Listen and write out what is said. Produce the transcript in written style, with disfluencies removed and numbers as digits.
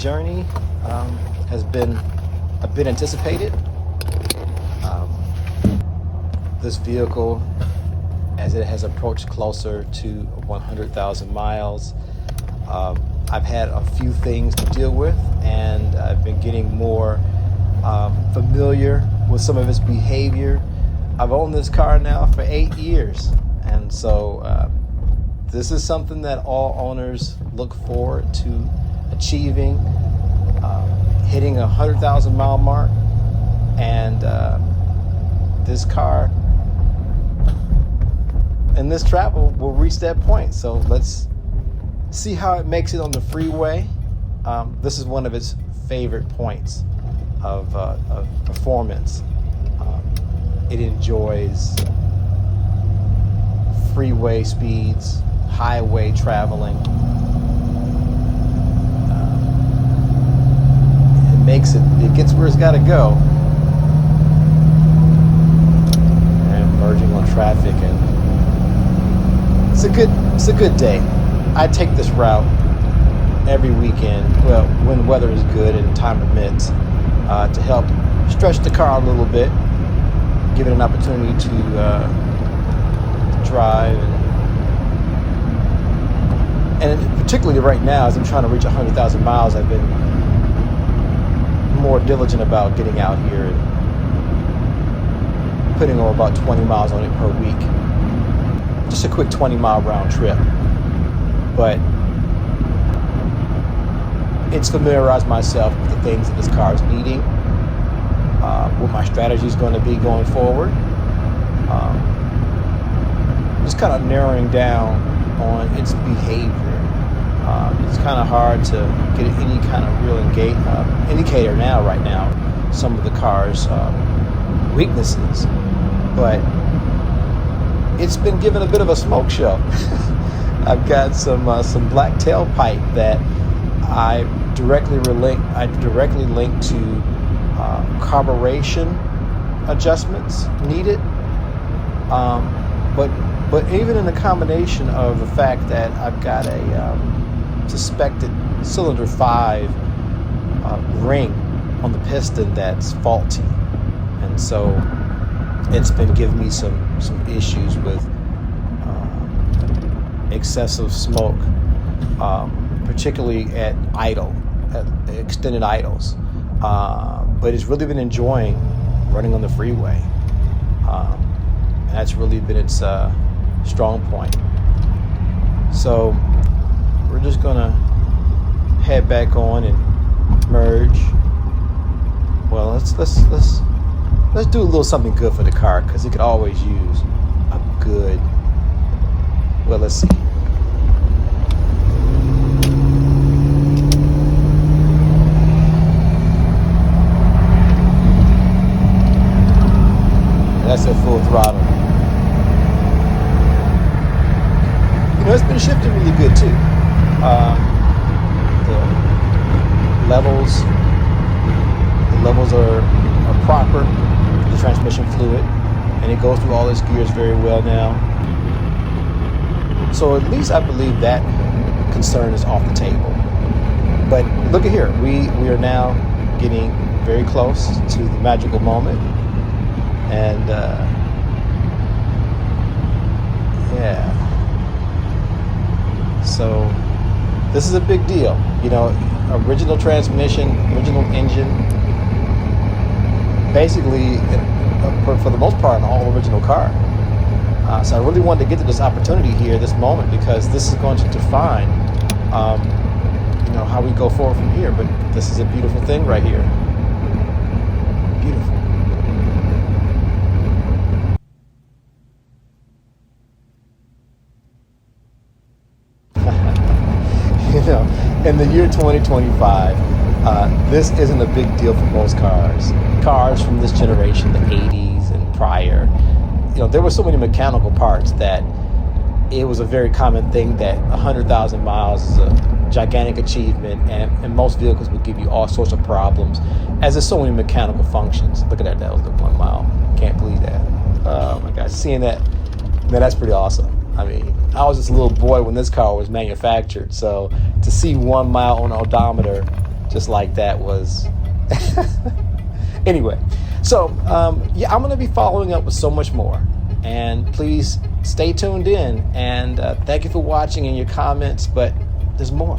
journey has been a bit anticipated. This vehicle, as it has approached closer to 100,000 miles, I've had a few things to deal with, and I've been getting more familiar with some of its behavior. I've owned this car now for 8 years, and so this is something that all owners look forward to achieving, hitting a 100,000 mile mark, and this car and this travel will reach that point. So let's see how it makes it on the freeway. This is one of its favorite points of performance. It enjoys freeway speeds, highway traveling. It gets where it's got to go. And merging on traffic, and it's a good day. I take this route every weekend, well, when the weather is good and time permits, to help stretch the car a little bit, give it an opportunity to drive, and particularly right now, as I'm trying to reach 100,000 miles, I've been more diligent about getting out here and putting on about 20 miles on it per week. Just a quick 20-mile round trip, but it's familiarized myself with the things that this car is needing, what my strategy is going to be going forward. Just kind of narrowing down on its behavior. It's kind of hard to get any kind of real indicator right now, some of the car's weaknesses, but it's been given a bit of a smoke show. I've got some black tailpipe that I directly link to carburation adjustments needed. But even in the combination of the fact that I've got a suspected cylinder 5 ring on the piston that's faulty, and so it's been giving me some issues with excessive smoke, particularly at extended idles. But it's really been enjoying running on the freeway. And that's really been its strong point. So we're just gonna head back on and merge. Well, let's do a little something good for the car, because it could always use a good. Well, let's see. That's at full throttle. You know, it's been shifting really good too. The levels are proper. The transmission fluid, and it goes through all its gears very well now. So at least I believe that concern is off the table. But look at here, we are now getting very close to the magical moment, and yeah. So this is a big deal, you know. Original transmission, original engine. Basically, for the most part, an all-original car. So I really wanted to get to this opportunity here, this moment, because this is going to define, how we go forward from here. But this is a beautiful thing right here. Beautiful. In the year 2025, this isn't a big deal for most cars. Cars from this generation, the 80s and prior, there were so many mechanical parts that it was a very common thing that 100,000 miles is a gigantic achievement, and most vehicles would give you all sorts of problems, as there's so many mechanical functions. Look at that, that was the 1 mile. Can't believe that. Oh my gosh, seeing that, man, that's pretty awesome. I mean, I was just a little boy when this car was manufactured, so to see 1 mile on odometer just like that was. Anyway, so yeah, I'm going to be following up with so much more. And please stay tuned in. And thank you for watching and your comments. But there's more.